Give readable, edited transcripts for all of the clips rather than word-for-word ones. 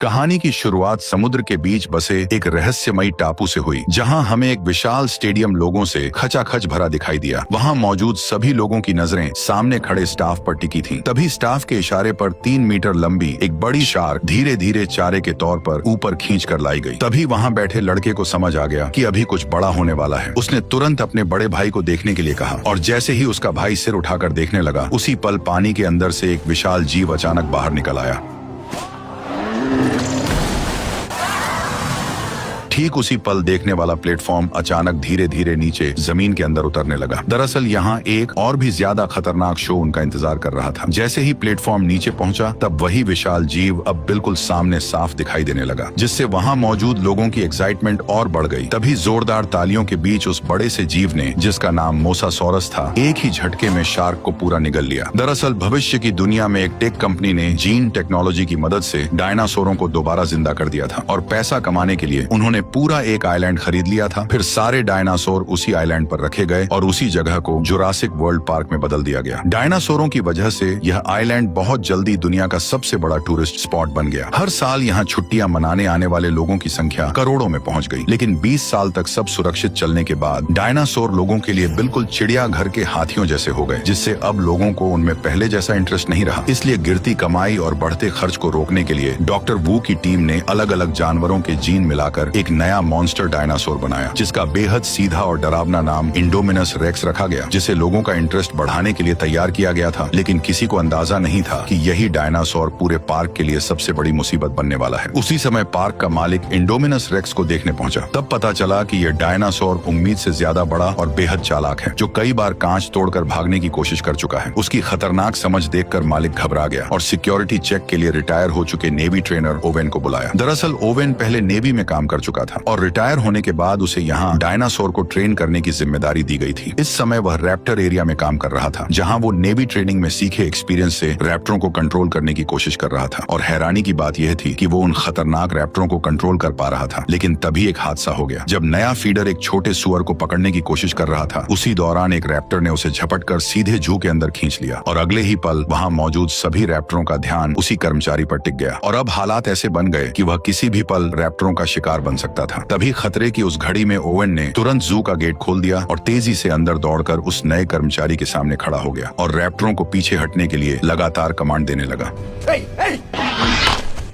कहानी की शुरुआत समुद्र के बीच बसे एक रहस्यमयी टापू से हुई, जहां हमें एक विशाल स्टेडियम लोगों से खचाखच भरा दिखाई दिया। वहां मौजूद सभी लोगों की नजरें सामने खड़े स्टाफ पर टिकी थीं। तभी स्टाफ के इशारे पर 3 मीटर लंबी एक बड़ी शार्क धीरे धीरे चारे के तौर पर ऊपर खींच कर लाई गई। तभी वहां बैठे लड़के को समझ आ गया कि अभी कुछ बड़ा होने वाला है। उसने तुरंत अपने बड़े भाई को देखने के लिए कहा और जैसे ही उसका भाई सिर उठाकर देखने लगा, उसी पल पानी के अंदर से एक विशाल जीव अचानक बाहर निकल आया। ठीक उसी पल देखने वाला प्लेटफॉर्म अचानक धीरे धीरे नीचे जमीन के अंदर उतरने लगा। दरअसल यहाँ एक और भी ज्यादा खतरनाक शो उनका इंतजार कर रहा था। जैसे ही प्लेटफॉर्म नीचे पहुंचा, तब वही विशाल जीव अब बिल्कुल सामने साफ दिखाई देने लगा, जिससे वहां मौजूद लोगों की एक्साइटमेंट और बढ़ गई। तभी जोरदार तालियों के बीच उस बड़े से जीव ने, जिसका नाम मोसासॉरस था, एक ही झटके में शार्क को पूरा निगल लिया। दरअसल भविष्य की दुनिया में एक टेक कंपनी ने जीन टेक्नोलॉजी की मदद से डायनासोरों को दोबारा जिंदा कर दिया था और पैसा कमाने के लिए उन्होंने पूरा एक आइलैंड खरीद लिया था। फिर सारे डायनासोर उसी आइलैंड पर रखे गए और उसी जगह को जुरासिक वर्ल्ड पार्क में बदल दिया गया। डायनासोरों की वजह से यह आइलैंड बहुत जल्दी दुनिया का सबसे बड़ा टूरिस्ट स्पॉट बन गया। हर साल यहाँ छुट्टियां मनाने आने वाले लोगों की संख्या करोड़ों में पहुंच गई। लेकिन 20 साल तक सब सुरक्षित चलने के बाद डायनासोर लोगों के लिए बिल्कुल चिड़ियाघर के हाथियों जैसे हो गए, जिससे अब लोगों को उनमें पहले जैसा इंटरेस्ट नहीं रहा। इसलिए गिरती कमाई और बढ़ते खर्च को रोकने के लिए डॉक्टर वू की टीम ने अलग अलग जानवरों के जीन मिलाकर एक नया मॉन्स्टर डायनासोर बनाया, जिसका बेहद सीधा और डरावना नाम इंडोमिनस रेक्स रखा गया, जिसे लोगों का इंटरेस्ट बढ़ाने के लिए तैयार किया गया था। लेकिन किसी को अंदाजा नहीं था कि यही डायनासोर पूरे पार्क के लिए सबसे बड़ी मुसीबत बनने वाला है। उसी समय पार्क का मालिक इंडोमिनस रेक्स को देखने पहुंचा। तब पता चला कि यह डायनासोर उम्मीद से ज्यादा बड़ा और बेहद चालाक है, जो कई बार कांच तोड़कर भागने की कोशिश कर चुका है। उसकी खतरनाक समझ देखकर मालिक घबरा गया और सिक्योरिटी चेक के लिए रिटायर हो चुके नेवी ट्रेनर ओवेन को बुलाया। दरअसल ओवेन पहले नेवी में काम कर चुका था और रिटायर होने के बाद उसे यहाँ डायनासोर को ट्रेन करने की जिम्मेदारी दी गई थी। इस समय वह रैप्टर एरिया में काम कर रहा था, जहाँ वो नेवी ट्रेनिंग में सीखे एक्सपीरियंस से रैप्टरों को कंट्रोल करने की कोशिश कर रहा था। और हैरानी की बात यह थी कि वो उन खतरनाक रैप्टरों को कंट्रोल कर पा रहा था। लेकिन तभी एक हादसा हो गया। जब नया फीडर एक छोटे सुअर को पकड़ने की कोशिश कर रहा था, उसी दौरान एक रैप्टर ने उसे झपटकर सीधे जू के अंदर खींच लिया और अगले ही पल वहाँ मौजूद सभी रैप्टरों का ध्यान उसी कर्मचारी पर टिक गया। और अब हालात ऐसे बन गए कि वह किसी भी पल रैप्टरों का शिकार बन सकता था। तभी खतरे की उस घड़ी में ओवेन ने तुरंत जू का गेट खोल दिया और तेजी से अंदर दौड़कर उस नए कर्मचारी के सामने खड़ा हो गया और रैप्टरों को पीछे हटने के लिए लगातार कमांड देने लगा।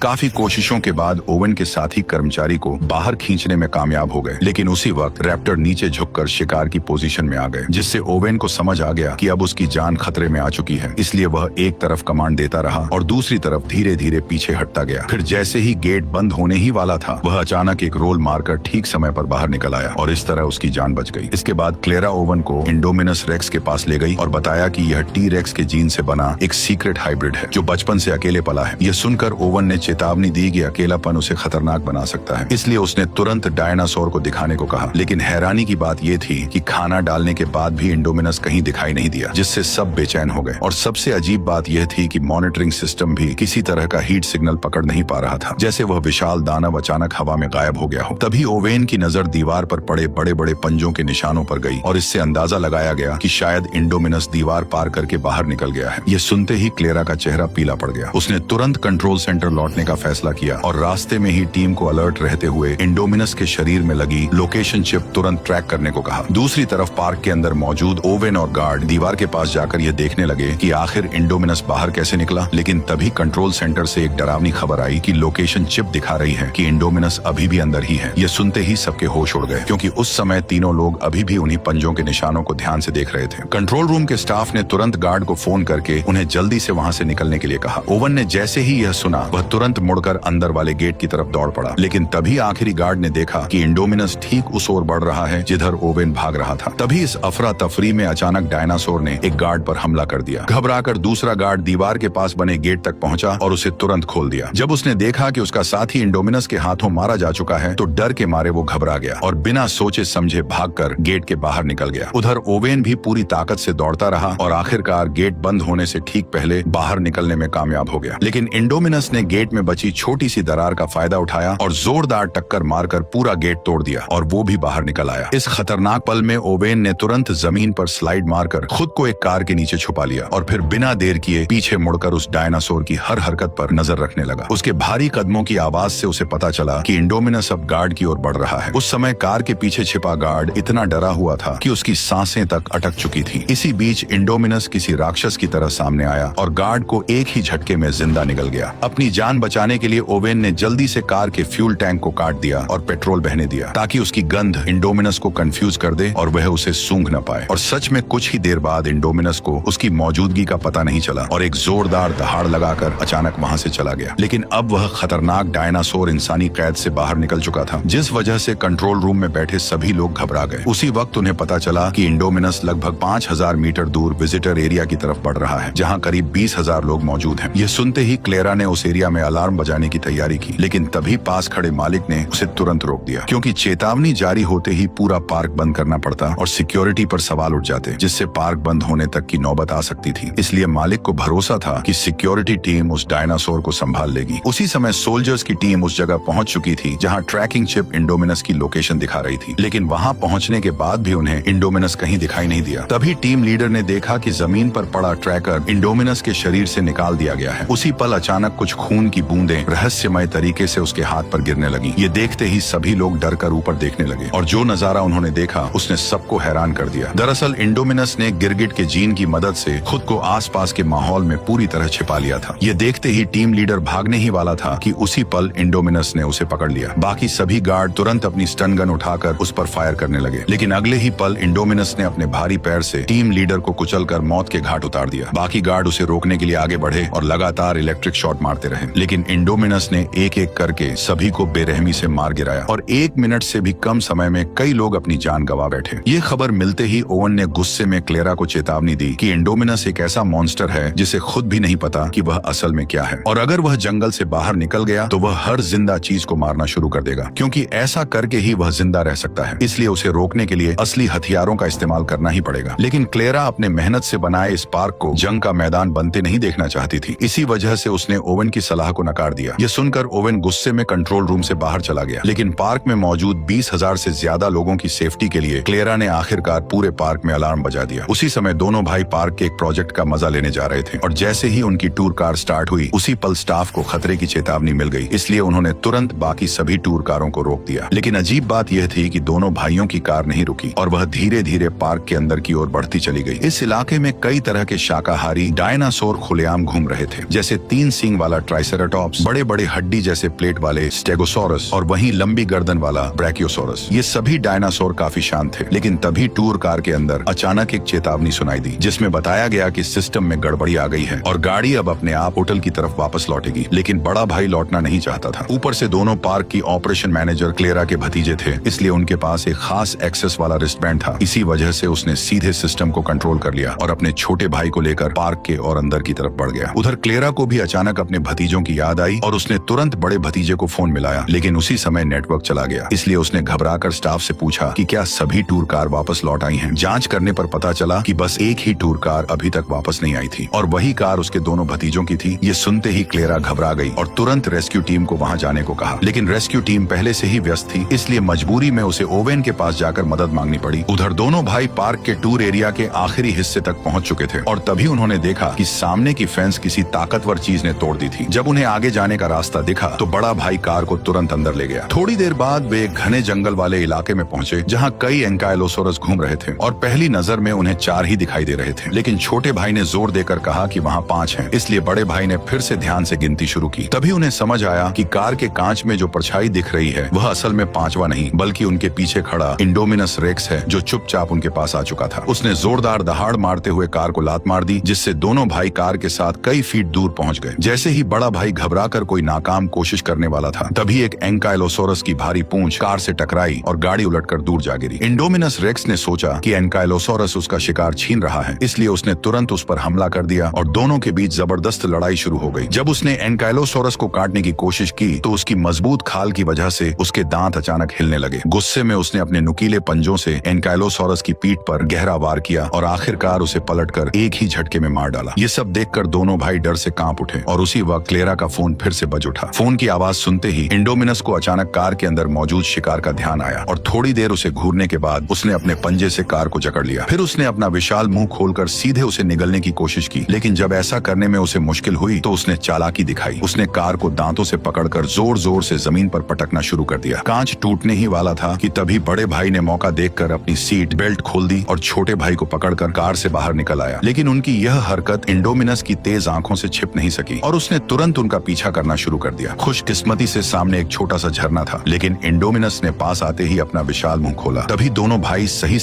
काफी कोशिशों के बाद ओवेन के साथी कर्मचारी को बाहर खींचने में कामयाब हो गए। लेकिन उसी वक्त रैप्टर नीचे झुककर शिकार की पोजीशन में आ गए, जिससे ओवेन को समझ आ गया कि अब उसकी जान खतरे में आ चुकी है। इसलिए वह एक तरफ कमांड देता रहा और दूसरी तरफ धीरे धीरे पीछे हटता गया। फिर जैसे ही गेट बंद होने ही वाला था, वह अचानक एक रोल मारकर ठीक समय पर बाहर निकल आया और इस तरह उसकी जान बच गई। इसके बाद क्लेरा ओवेन को इंडोमिनस रेक्स के पास ले गई और बताया कि यह टी रेक्स के जीन से बना एक सीक्रेट हाइब्रिड है, जो बचपन से अकेले पला है। यह सुनकर ओवेन ने चेतावनी दी कि अकेलापन उसे खतरनाक बना सकता है, इसलिए उसने तुरंत डायनासोर को दिखाने को कहा। लेकिन हैरानी की बात यह थी कि खाना डालने के बाद भी इंडोमिनस कहीं दिखाई नहीं दिया, जिससे सब बेचैन हो गए। और सबसे अजीब बात यह थी कि मॉनिटरिंग सिस्टम भी किसी तरह का हीट सिग्नल पकड़ नहीं पा रहा था, जैसे वह विशाल दानव अचानक हवा में गायब हो गया हो। तभी ओवेन की नजर दीवार पर पड़े बड़े बड़े पंजों के निशानों पर गई और इससे अंदाजा लगाया गया कि शायद इंडोमिनस दीवार पार करके बाहर निकल गया है। यह सुनते ही क्लेरा का चेहरा पीला पड़ गया। उसने तुरंत कंट्रोल सेंटर लौटने का फैसला किया और रास्ते में ही टीम को अलर्ट रहते हुए इंडोमिनस के शरीर में लगी लोकेशन चिप तुरंत ट्रैक करने को कहा। दूसरी तरफ पार्क के अंदर मौजूद ओवेन और गार्ड दीवार के पास जाकर ये देखने लगे कि आखिर इंडोमिनस बाहर कैसे निकला। लेकिन तभी कंट्रोल सेंटर से एक डरावनी खबर आई कि लोकेशन चिप दिखा रही है कि इंडोमिनस अभी भी अंदर ही है। ये सुनते ही सबके होश उड़ गए, क्योंकि उस समय तीनों लोग अभी भी उन्हीं पंजों के निशानों को ध्यान से देख रहे थे। कंट्रोल रूम के स्टाफ ने तुरंत गार्ड को फोन करके उन्हें जल्दी से वहाँ से निकलने के लिए कहा। ओवेन ने जैसे ही यह सुना, वह तुरंत मुड़कर अंदर वाले गेट की तरफ दौड़ पड़ा। लेकिन तभी आखिरी गार्ड ने देखा कि इंडोमिनस ठीक उस ओर बढ़ रहा है जिधर ओवेन भाग रहा था। तभी इस अफरा तफरी में अचानक डायनासोर ने एक गार्ड पर हमला कर दिया। घबराकर दूसरा गार्ड दीवार के पास बने गेट तक पहुंचा और उसे तुरंत खोल दिया। जब उसने देखा कि उसका साथी इंडोमिनस के हाथों मारा जा चुका है, तो डर के मारे वो घबरा गया और बिना सोचे समझे भागकर गेट के बाहर निकल गया। उधर ओवेन भी पूरी ताकत से दौड़ता रहा और आखिरकार गेट बंद होने से ठीक पहले बाहर निकलने में कामयाब हो गया। लेकिन इंडोमिनस ने गेट में बची छोटी सी दरार का फायदा उठाया और जोरदार टक्कर मारकर पूरा गेट तोड़ दिया और वो भी बाहर निकल आया। इस खतरनाक पल में ओवेन ने तुरंत जमीन पर स्लाइड मारकर खुद को एक कार के नीचे छुपा लिया और फिर बिना देर किए पीछे मुड़कर उस डायनासोर की हर हरकत पर नजर रखने लगा। उसके भारी कदमों की आवाज से उसे पता चला कि इंडोमिनस अब गार्ड की ओर बढ़ रहा है। उस समय कार के पीछे छिपा गार्ड इतना डरा हुआ था कि उसकी सांसें तक अटक चुकी थी। इसी बीच इंडोमिनस किसी राक्षस की तरह सामने आया और गार्ड को एक ही झटके में जिंदा निकल गया। अपनी जान बचाने के लिए ओवेन ने जल्दी से कार के फ्यूल टैंक को काट दिया और पेट्रोल बहने दिया ताकि उसकी गंध इंडोमिनस को कंफ्यूज कर दे और वह उसे सूंघ न पाए। और सच में कुछ ही देर बाद इंडोमिनस को उसकी मौजूदगी का पता नहीं चला और एक जोरदार दहाड़ लगाकर अचानक वहां से चला गया। लेकिन अब वह खतरनाक डायनासोर इंसानी कैद से बाहर निकल चुका था, जिस वजह से कंट्रोल रूम में बैठे सभी लोग घबरा गए। उसी वक्त उन्हें पता चला कि इंडोमिनस लगभग 5000 मीटर दूर विजिटर एरिया की तरफ बढ़ रहा है, जहां करीब 20,000 लोग मौजूद हैं। यह सुनते ही क्लेरा ने उस एरिया में अलार्म बजाने की तैयारी की, लेकिन तभी पास खड़े मालिक ने उसे तुरंत रोक दिया, क्योंकि चेतावनी जारी होते ही पूरा पार्क बंद करना पड़ता और सिक्योरिटी पर सवाल उठ जाते, जिससे पार्क बंद होने तक की नौबत आ सकती थी। इसलिए मालिक को भरोसा था कि सिक्योरिटी टीम उस डायनासोर को संभाल लेगी। उसी समय सोल्जर्स की टीम उस जगह पहुंच चुकी थी जहां ट्रैकिंग चिप इंडोमिनस की लोकेशन दिखा रही थी, लेकिन वहां पहुंचने के बाद भी उन्हें इंडोमिनस कहीं दिखाई नहीं दिया। तभी टीम लीडर ने देखा कि जमीन पर पड़ा ट्रैकर इंडोमिनस के शरीर से निकाल दिया गया है। उसी पल अचानक कुछ खून की बूंदें रहस्यमय तरीके से उसके हाथ पर गिरने लगी। ये देखते ही सभी लोग डर कर ऊपर देखने लगे और जो नजारा उन्होंने देखा उसने सबको हैरान कर दिया। दरअसल इंडोमिनस ने गिरगिट के जीन की मदद से खुद को आसपास के माहौल में पूरी तरह छिपा लिया था। ये देखते ही टीम लीडर भागने ही वाला था कि उसी पल इंडोमिनस ने उसे पकड़ लिया। बाकी सभी गार्ड तुरंत अपनी स्टन गन उठाकर उस पर फायर करने लगे, लेकिन अगले ही पल इंडोमिनस ने अपने भारी पैर से टीम लीडर को कुचलकर मौत के घाट उतार दिया। बाकी गार्ड उसे रोकने के लिए आगे बढ़े और लगातार इलेक्ट्रिक शॉट मारते रहे, लेकिन इंडोमिनस ने एक एक करके सभी को बेरहमी से मार गिराया और 1 मिनट से भी कम समय में कई लोग अपनी जान गंवा बैठे। ये खबर मिलते ही ओवन ने गुस्से में क्लेरा को चेतावनी दी कि इंडोमिनस एक ऐसा मॉन्स्टर है जिसे खुद भी नहीं पता कि वह असल में क्या है, और अगर वह जंगल से बाहर निकल गया तो वह हर जिंदा चीज को मारना शुरू कर देगा, क्योंकि ऐसा करके ही वह जिंदा रह सकता है। इसलिए उसे रोकने के लिए असली हथियारों का इस्तेमाल करना ही पड़ेगा। लेकिन क्लेरा अपने मेहनत से बनाए इस पार्क को जंग का मैदान बनते नहीं देखना चाहती थी। इसी वजह से उसने ओवन की सलाह को नकार दिया। यह सुनकर ओवन गुस्से में कंट्रोल रूम से बाहर चला गया, लेकिन पार्क में मौजूद 20,000 से ज्यादा लोगों की सेफ्टी के लिए क्लेरा ने आखिरकार पूरे पार्क में अलार्म बजा दिया। उसी समय दोनों भाई पार्क के एक प्रोजेक्ट का मजा लेने जा रहे थे और जैसे ही उनकी टूर कार स्टार्ट हुई उसी पल स्टाफ को खतरे की चेतावनी मिल गई। इसलिए उन्होंने तुरंत बाकी सभी टूर कारों को रोक दिया। लेकिन अजीब बात यह थी कि दोनों भाइयों की कार नहीं रुकी और वह धीरे धीरे पार्क के अंदर की ओर बढ़ती चली गई। इस इलाके में कई तरह के शाकाहारी डायनासोर खुलेआम घूम रहे थे, जैसे 3 सींग वाला ट्राइसेराटॉप्स, बड़े बड़े हड्डी जैसे प्लेट वाले स्टेगोसोरस और वहीं लंबी गर्दन वाला ब्रैकियोसोरस। ये सभी डायनासोर काफी शांत थे, लेकिन तभी टूर कार के अंदर अचानक एक चेतावनी सुनाई दी, जिसमें बताया गया कि सिस्टम में गड़बड़ी आ गई है और गाड़ी अब अपने आप होटल की तरफ वापस लौटेगी। लेकिन बड़ा भाई लौटना नहीं चाहता था। ऊपर से दोनों पार्क की ऑपरेशन मैनेजर क्लेरा के भतीजे थे, इसलिए उनके पास एक खास एक्सेस वाला रिस्टबैंड था। इसी वजह से उसने सीधे सिस्टम को कंट्रोल कर लिया और अपने छोटे भाई को लेकर पार्क के और अंदर की तरफ बढ़ गया। उधर क्लेरा को भी अचानक अपने भतीजों की याद आई और उसने तुरंत बड़े भतीजे को फोन मिलाया, लेकिन उसी समय नेटवर्क चला गया। इसलिए उसने घबराकर स्टाफ से पूछा कि क्या सभी टूर कार वापस लौट आई हैं। जांच करने पर पता चला कि बस एक ही टूर कार अभी तक वापस नहीं आई थी और वही कार उसके दोनों भतीजों की थी। ये सुनते ही क्लेरा घबरा गई और तुरंत रेस्क्यू टीम को वहां जाने को कहा, लेकिन रेस्क्यू टीम पहले से ही व्यस्त थी, इसलिए मजबूरी में उसे ओवेन के पास जाकर मदद मांगनी पड़ी। उधर दोनों भाई पार्क के टूर एरिया के आखिरी हिस्से तक पहुंच चुके थे और तभी उन्होंने देखा कि सामने की फेंस किसी ताकतवर चीज ने तोड़ दी थी। जब उन्हें आगे जाने का रास्ता दिखा तो बड़ा भाई कार को तुरंत अंदर ले गया। थोड़ी देर बाद वे घने जंगल वाले इलाके में पहुंचे जहां कई एंकाइलोसोरस घूम रहे थे और पहली नजर में उन्हें 4 ही दिखाई दे रहे थे, लेकिन छोटे भाई ने जोर देकर कहा कि वहां 5 हैं। इसलिए बड़े भाई ने फिर से ध्यान से गिनती शुरू की। तभी उन्हें समझ आया कि कार के कांच में जो परछाई दिख रही है वह असल में 5वां नहीं बल्कि उनके पीछे खड़ा इंडोमिनस रेक्स है, जो चुपचाप उनके पास आ चुका था। उसने जोरदार दहाड़ मारते हुए कार को लात मार दी, जिससे दोनों भाई कार के साथ कई फीट दूर पहुंच गए। जैसे ही बड़ा भाई घबराकर कोई नाकाम कोशिश करने वाला था, तभी एक एंकाइलोसोरस की भारी पूंछ कार से टकराई और गाड़ी उलटकर दूर जा गिरी। इंडोमिनस रेक्स ने सोचा कि एंकाइलोसोरस उसका शिकार छीन रहा है, इसलिए उसने तुरंत उस पर हमला कर दिया और दोनों के बीच जबरदस्त लड़ाई शुरू हो गई। जब उसने एंकाइलोसोरस को काटने की कोशिश की तो उसकी मजबूत खाल की वजह से उसके दांत अचानक हिलने लगे। गुस्से में उसने अपने नुकीले पंजों से एंकाइलोसोरस की पीठ पर गहरा वार किया और आखिरकार उसे पलटकर एक ही झटके में मार डाला। ये सब देखकर दोनों भाई डर से कांप उठे और उसी वक्त क्लेरा का का फोन फिर से बज उठा। फोन की आवाज सुनते ही इंडोमिनस को अचानक कार के अंदर मौजूद शिकार का ध्यान आया और थोड़ी देर उसे घूरने के बाद उसने अपने पंजे से कार को जकड़ लिया। फिर उसने अपना विशाल मुंह खोलकर सीधे उसे निगलने की कोशिश की, लेकिन जब ऐसा करने में उसे मुश्किल हुई तो उसने चालाकी दिखाई। उसने कार को दांतों से पकड़कर जोर जोर से जमीन पर पटकना शुरू कर दिया। कांच टूटने ही वाला था कि तभी बड़े भाई ने मौका देखकर अपनी सीट बेल्ट खोल दी और छोटे भाई को पकड़कर कार से बाहर निकल आया। लेकिन उनकी यह हरकत इंडोमिनस की तेज आंखों से छिप नहीं सकी और उसने तुरंत उनका पीछा करना शुरू कर दिया। खुशकिस्मती से सामने एक छोटा सा झरना था, लेकिन इंडोमिनस ने पास आते ही अपना विशाल मुंह खोला। तभी दोनों भाई सही